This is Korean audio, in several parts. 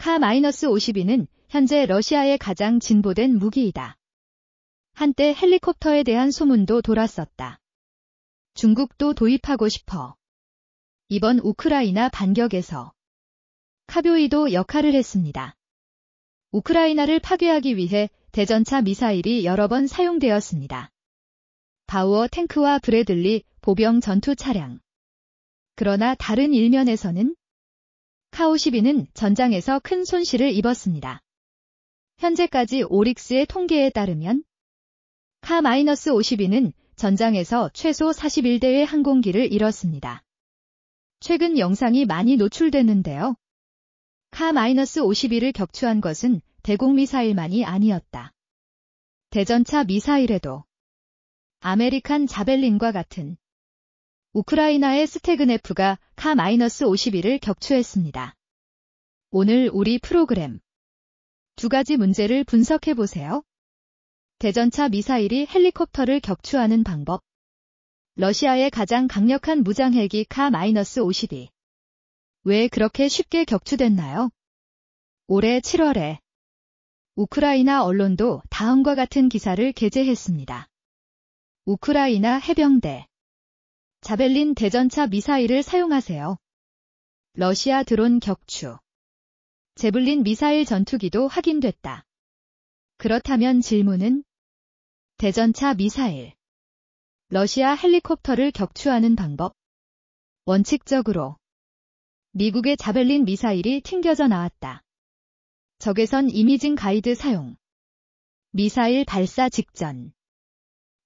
Ka-52는 현재 러시아의 가장 진보된 무기이다. 한때 헬리콥터에 대한 소문도 돌았었다. 중국도 도입하고 싶어. 이번 우크라이나 반격에서 카뵘이도 역할을 했습니다. 우크라이나를 파괴하기 위해 대전차 미사일이 여러 번 사용되었습니다. 바우어 탱크와 브래들리 보병 전투 차량. 그러나 다른 일면에서는 Ka-52는 전장에서 큰 손실을 입었습니다. 현재까지 오릭스의 통계에 따르면 Ka-52는 전장에서 최소 41대의 항공기를 잃었습니다. 최근 영상이 많이 노출됐는데요. Ka-52를 격추한 것은 대공 미사일만이 아니었다. 대전차 미사일에도 아메리칸 자벨린과 같은 우크라이나의 스테그네프가 Ka-52를 격추했습니다. 오늘 우리 프로그램 두 가지 문제를 분석해보세요. 대전차 미사일이 헬리콥터를 격추하는 방법. 러시아의 가장 강력한 무장헬기 Ka-52. 왜 그렇게 쉽게 격추됐나요? 올해 7월에 우크라이나 언론도 다음과 같은 기사를 게재했습니다. 우크라이나 해병대 자벨린 대전차 미사일을 사용하세요. 러시아 드론 격추. 제블린 미사일 전투기도 확인됐다. 그렇다면 질문은 대전차 미사일. 러시아 헬리콥터를 격추하는 방법. 원칙적으로 미국의 자벨린 미사일이 튕겨져 나왔다. 적외선 이미징 가이드 사용. 미사일 발사 직전.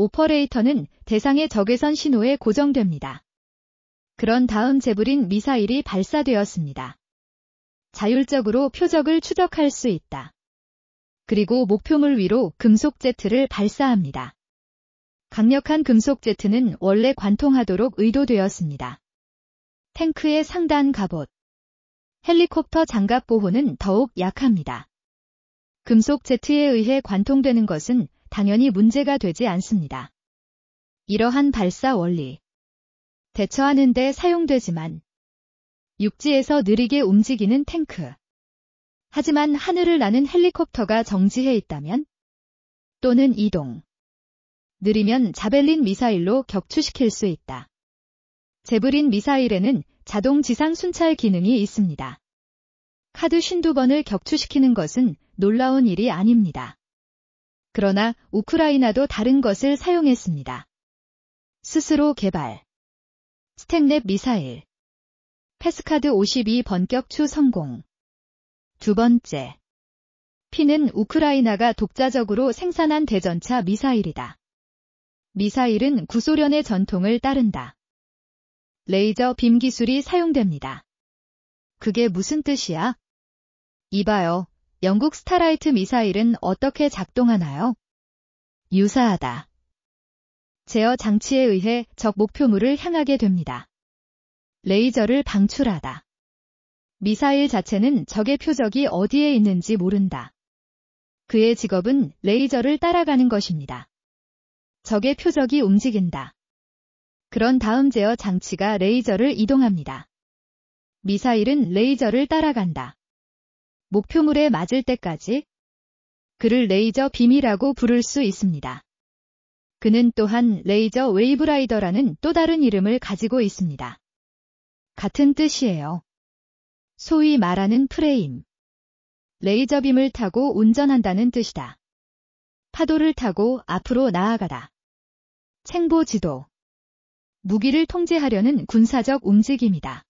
오퍼레이터는 대상의 적외선 신호에 고정됩니다. 그런 다음 제블린 미사일이 발사되었습니다. 자율적으로 표적을 추적할 수 있다. 그리고 목표물 위로 금속 제트를 발사합니다. 강력한 금속 제트는 원래 관통하도록 의도되었습니다. 탱크의 상단 갑옷. 헬리콥터 장갑 보호는 더욱 약합니다. 금속 제트에 의해 관통되는 것은 당연히 문제가 되지 않습니다. 이러한 발사 원리. 대처하는 데 사용되지만 육지에서 느리게 움직이는 탱크. 하지만 하늘을 나는 헬리콥터가 정지해 있다면 또는 이동. 느리면 자벨린 미사일로 격추시킬 수 있다. 제블린 미사일에는 자동 지상 순찰 기능이 있습니다. 카드 52번을 격추시키는 것은 놀라운 일이 아닙니다. 그러나 우크라이나도 다른 것을 사용했습니다. 스스로 개발. 스택랩 미사일. 패스카드 52 번격추 성공. 두 번째. P는 우크라이나가 독자적으로 생산한 대전차 미사일이다. 미사일은 구소련의 전통을 따른다. 레이저 빔 기술이 사용됩니다. 그게 무슨 뜻이야? 이봐요. 영국 스타라이트 미사일은 어떻게 작동하나요? 유사하다. 제어 장치에 의해 적 목표물을 향하게 됩니다. 레이저를 방출하다. 미사일 자체는 적의 표적이 어디에 있는지 모른다. 그의 직업은 레이저를 따라가는 것입니다. 적의 표적이 움직인다. 그런 다음 제어 장치가 레이저를 이동합니다. 미사일은 레이저를 따라간다. 목표물에 맞을 때까지. 그를 레이저 빔이라고 부를 수 있습니다. 그는 또한 레이저 웨이브라이더라는 또 다른 이름을 가지고 있습니다. 같은 뜻이에요. 소위 말하는 프레임. 레이저 빔을 타고 운전한다는 뜻이다. 파도를 타고 앞으로 나아가다. 챙보 지도. 무기를 통제하려는 군사적 움직임이다.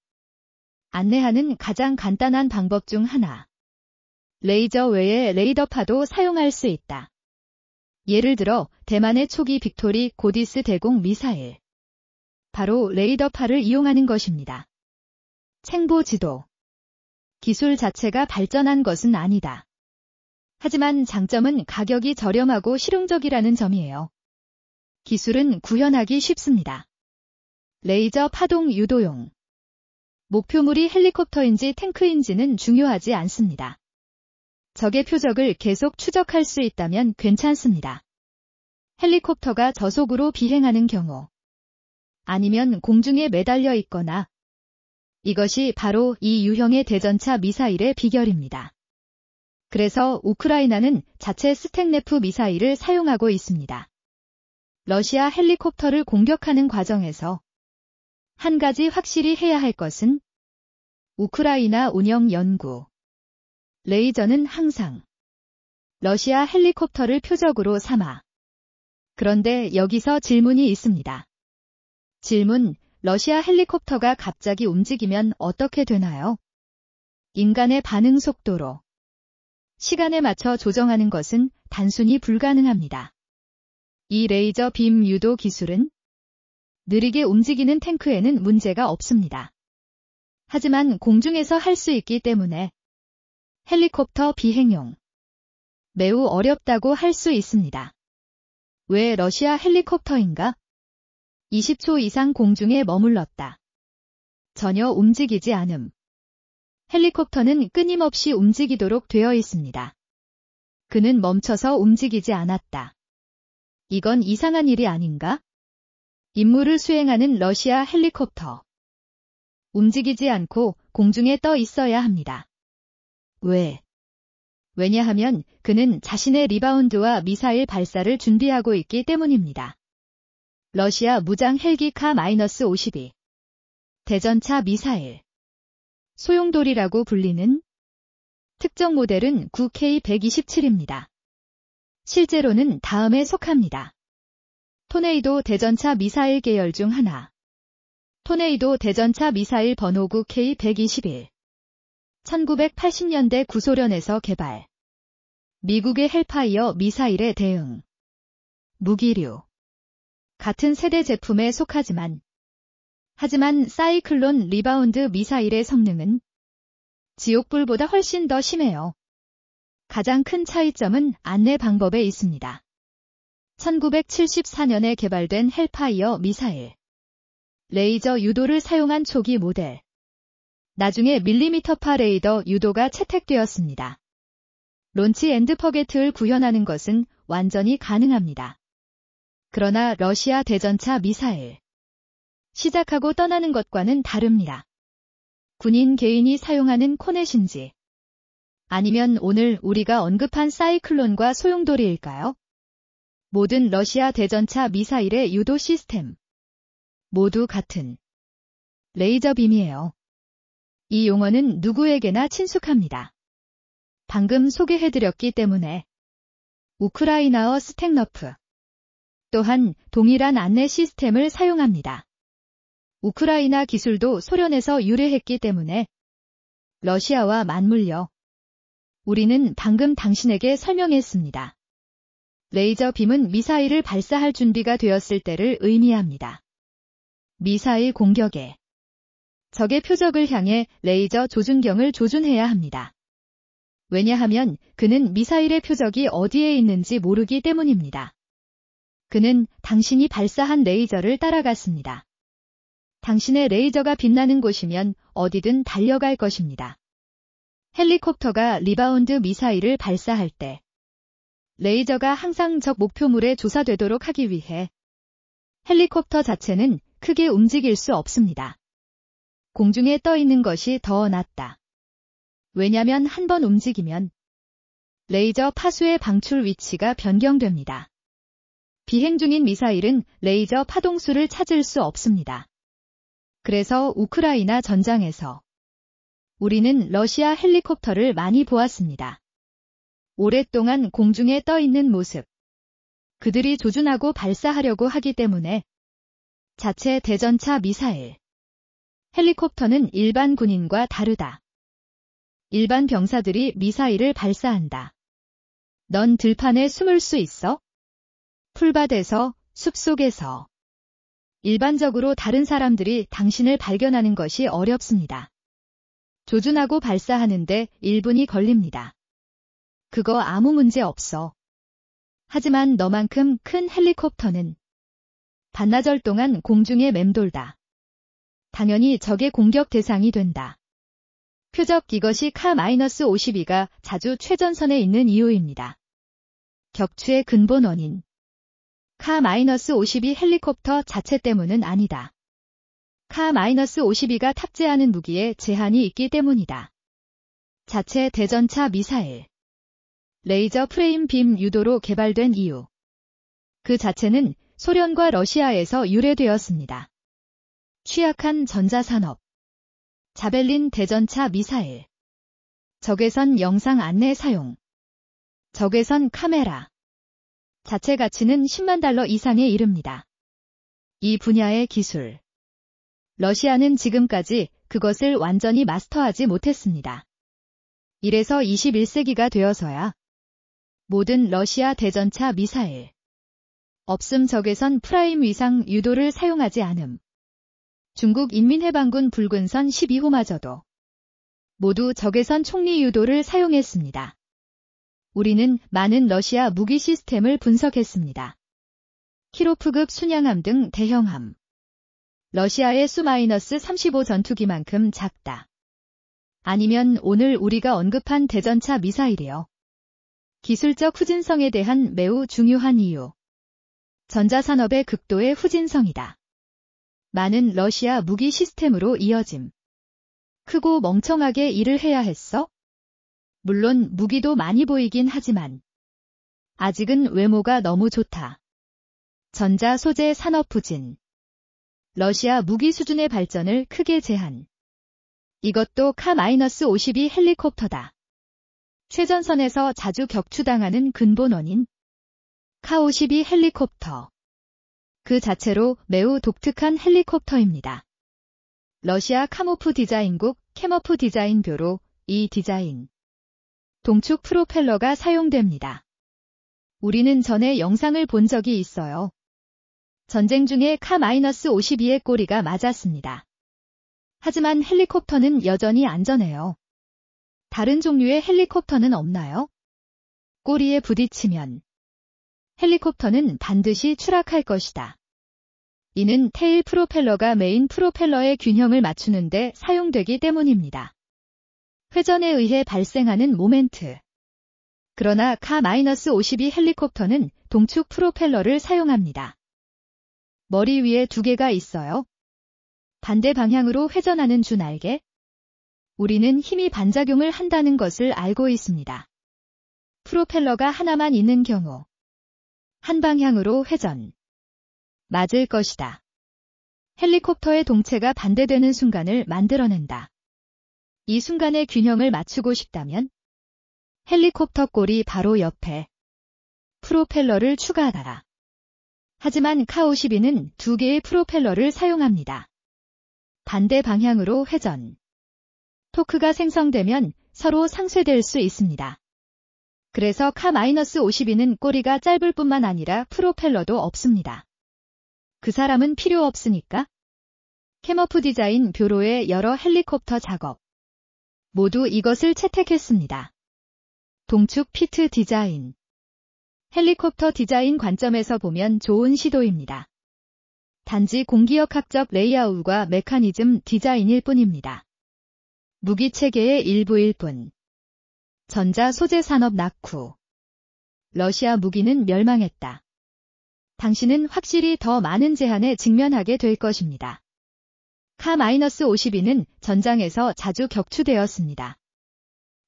안내하는 가장 간단한 방법 중 하나. 레이저 외에 레이더파도 사용할 수 있다. 예를 들어 대만의 초기 빅토리 고디스 대공 미사일. 바로 레이더파를 이용하는 것입니다. 챙보 지도. 기술 자체가 발전한 것은 아니다. 하지만 장점은 가격이 저렴하고 실용적이라는 점이에요. 기술은 구현하기 쉽습니다. 레이저 파동 유도용. 목표물이 헬리콥터인지 탱크인지는 중요하지 않습니다. 적의 표적을 계속 추적할 수 있다면 괜찮습니다. 헬리콥터가 저속으로 비행하는 경우, 아니면 공중에 매달려 있거나 이것이 바로 이 유형의 대전차 미사일의 비결입니다. 그래서 우크라이나는 자체 스택네프 미사일을 사용하고 있습니다. 러시아 헬리콥터를 공격하는 과정에서 한 가지 확실히 해야 할 것은 우크라이나 운영 연구. 레이저는 항상 러시아 헬리콥터를 표적으로 삼아. 그런데 여기서 질문이 있습니다. 질문, 러시아 헬리콥터가 갑자기 움직이면 어떻게 되나요? 인간의 반응 속도로 시간에 맞춰 조정하는 것은 단순히 불가능합니다. 이 레이저 빔 유도 기술은 느리게 움직이는 탱크에는 문제가 없습니다. 하지만 공중에서 할 수 있기 때문에 헬리콥터 비행용 매우 어렵다고 할 수 있습니다. 왜 러시아 헬리콥터인가? 20초 이상 공중에 머물렀다. 전혀 움직이지 않음. 헬리콥터는 끊임없이 움직이도록 되어 있습니다. 그는 멈춰서 움직이지 않았다. 이건 이상한 일이 아닌가? 임무를 수행하는 러시아 헬리콥터. 움직이지 않고 공중에 떠 있어야 합니다. 왜? 왜냐하면 그는 자신의 리바운드와 미사일 발사를 준비하고 있기 때문입니다. 러시아 무장 헬기 Ka-52 대전차 미사일 소용돌이라고 불리는 특정 모델은 9K-127입니다. 실제로는 다음에 속합니다. 토네이도 대전차 미사일 계열 중 하나. 토네이도 대전차 미사일 번호 9K-121. 1980년대 구소련에서 개발. 미국의 헬파이어 미사일에 대응. 무기류. 같은 세대 제품에 속하지만 사이클론 리바운드 미사일의 성능은 지옥불보다 훨씬 더 심해요. 가장 큰 차이점은 안내 방법에 있습니다. 1974년에 개발된 헬파이어 미사일. 레이저 유도를 사용한 초기 모델. 나중에 밀리미터파 레이더 유도가 채택되었습니다. 론치 앤드 퍼게트를 구현하는 것은 완전히 가능합니다. 그러나 러시아 대전차 미사일. 시작하고 떠나는 것과는 다릅니다. 군인 개인이 사용하는 코넷인지 아니면 오늘 우리가 언급한 사이클론과 소용돌이일까요? 모든 러시아 대전차 미사일의 유도 시스템. 모두 같은 레이저 빔이에요. 이 용어는 누구에게나 친숙합니다. 방금 소개해드렸기 때문에 우크라이나어 스택너프 또한 동일한 안내 시스템을 사용합니다. 우크라이나 기술도 소련에서 유래했기 때문에 러시아와 맞물려 우리는 방금 당신에게 설명했습니다. 레이저 빔은 미사일을 발사할 준비가 되었을 때를 의미합니다. 미사일 공격에 적의 표적을 향해 레이저 조준경을 조준해야 합니다. 왜냐하면 그는 미사일의 표적이 어디에 있는지 모르기 때문입니다. 그는 당신이 발사한 레이저를 따라갔습니다. 당신의 레이저가 빛나는 곳이면 어디든 달려갈 것입니다. 헬리콥터가 리바운드 미사일을 발사할 때 레이저가 항상 적 목표물에 조사되도록 하기 위해 헬리콥터 자체는 크게 움직일 수 없습니다. 공중에 떠 있는 것이 더 낫다. 왜냐면 한 번 움직이면 레이저 파수의 방출 위치가 변경됩니다. 비행 중인 미사일은 레이저 파동수를 찾을 수 없습니다. 그래서 우크라이나 전장에서 우리는 러시아 헬리콥터를 많이 보았습니다. 오랫동안 공중에 떠 있는 모습. 그들이 조준하고 발사하려고 하기 때문에 자체 대전차 미사일. 헬리콥터는 일반 군인과 다르다. 일반 병사들이 미사일을 발사한다. 넌 들판에 숨을 수 있어? 풀밭에서, 숲속에서. 일반적으로 다른 사람들이 당신을 발견하는 것이 어렵습니다. 조준하고 발사하는데 1분이 걸립니다. 그거 아무 문제 없어. 하지만 너만큼 큰 헬리콥터는 반나절 동안 공중에 맴돌다. 당연히 적의 공격 대상이 된다. 표적 이것이 Ka-52가 자주 최전선에 있는 이유입니다. 격추의 근본 원인. Ka-52 헬리콥터 자체 때문은 아니다. Ka-52가 탑재하는 무기에 제한이 있기 때문이다. 자체 대전차 미사일. 레이저 프레임 빔 유도로 개발된 이유. 그 자체는 소련과 러시아에서 유래되었습니다. 취약한 전자산업. 자벨린 대전차 미사일. 적외선 영상 안내 사용. 적외선 카메라. 자체 가치는 10만 달러 이상에 이릅니다. 이 분야의 기술. 러시아는 지금까지 그것을 완전히 마스터하지 못했습니다. 이래서 21세기가 되어서야 모든 러시아 대전차 미사일. 없음 적외선 프라임 위상 유도를 사용하지 않음. 중국 인민해방군 붉은선 12호마저도 모두 적외선 총리 유도를 사용했습니다. 우리는 많은 러시아 무기 시스템을 분석했습니다. 키로프급 순양함 등 대형함. 러시아의 Su-35 전투기만큼 작다. 아니면 오늘 우리가 언급한 대전차 미사일이요. 기술적 후진성에 대한 매우 중요한 이유. 전자산업의 극도의 후진성이다. 많은 러시아 무기 시스템으로 이어짐. 크고 멍청하게 일을 해야 했어? 물론 무기도 많이 보이긴 하지만 아직은 외모가 너무 좋다. 전자 소재 산업 부진. 러시아 무기 수준의 발전을 크게 제한. 이것도 Ka-52 헬리콥터다. 최전선에서 자주 격추당하는 근본 원인. Ka-52 헬리콥터. 그 자체로 매우 독특한 헬리콥터입니다. 러시아 카모프 디자인국 캐머프 디자인 뷰로 이 디자인. 동축 프로펠러가 사용됩니다. 우리는 전에 영상을 본 적이 있어요. 전쟁 중에 Ka-52의 꼬리가 맞았습니다. 하지만 헬리콥터는 여전히 안전해요. 다른 종류의 헬리콥터는 없나요? 꼬리에 부딪히면 헬리콥터는 반드시 추락할 것이다. 이는 테일 프로펠러가 메인 프로펠러의 균형을 맞추는데 사용되기 때문입니다. 회전에 의해 발생하는 모멘트. 그러나 Ka-52 헬리콥터는 동축 프로펠러를 사용합니다. 머리 위에 두 개가 있어요. 반대 방향으로 회전하는 주 날개. 우리는 힘이 반작용을 한다는 것을 알고 있습니다. 프로펠러가 하나만 있는 경우 한 방향으로 회전. 맞을 것이다. 헬리콥터의 동체가 반대되는 순간을 만들어낸다. 이 순간의 균형을 맞추고 싶다면 헬리콥터 꼬리 바로 옆에 프로펠러를 추가하라. 하지만 Ka-52는 두 개의 프로펠러를 사용합니다. 반대 방향으로 회전. 토크가 생성되면 서로 상쇄될 수 있습니다. 그래서 Ka-52는 꼬리가 짧을 뿐만 아니라 프로펠러도 없습니다. 그 사람은 필요 없으니까. 캐머프 디자인 뷰로의 여러 헬리콥터 작업. 모두 이것을 채택했습니다. 동축 피트 디자인. 헬리콥터 디자인 관점에서 보면 좋은 시도입니다. 단지 공기역학적 레이아웃과 메커니즘 디자인일 뿐입니다. 무기 체계의 일부일 뿐. 전자 소재 산업 낙후. 러시아 무기는 멸망했다. 당신은 확실히 더 많은 제한에 직면하게 될 것입니다. Ka-52는 전장에서 자주 격추되었습니다.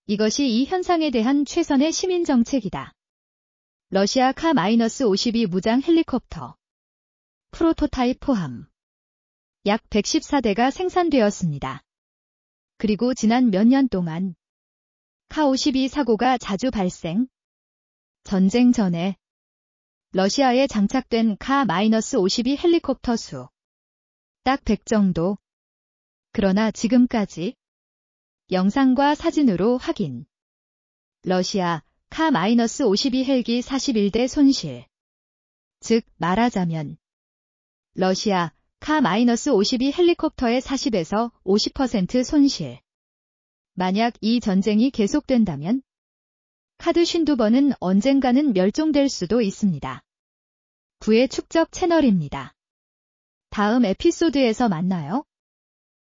이것이 이 현상에 대한 최선의 시민 정책이다. 러시아 Ka-52 무장 헬리콥터. 프로토타입 포함. 약 114대가 생산되었습니다. 그리고 지난 몇 년 동안 Ka-52 사고가 자주 발생. 전쟁 전에 러시아에 장착된 Ka-52 헬리콥터 수. 딱 100 정도. 그러나 지금까지 영상과 사진으로 확인. 러시아 Ka-52 헬기 41대 손실. 즉 말하자면 러시아 Ka-52 헬리콥터의 40에서 50% 손실. 만약 이 전쟁이 계속된다면 카드 52번은 언젠가는 멸종될 수도 있습니다. 부의 축적 채널입니다. 다음 에피소드에서 만나요.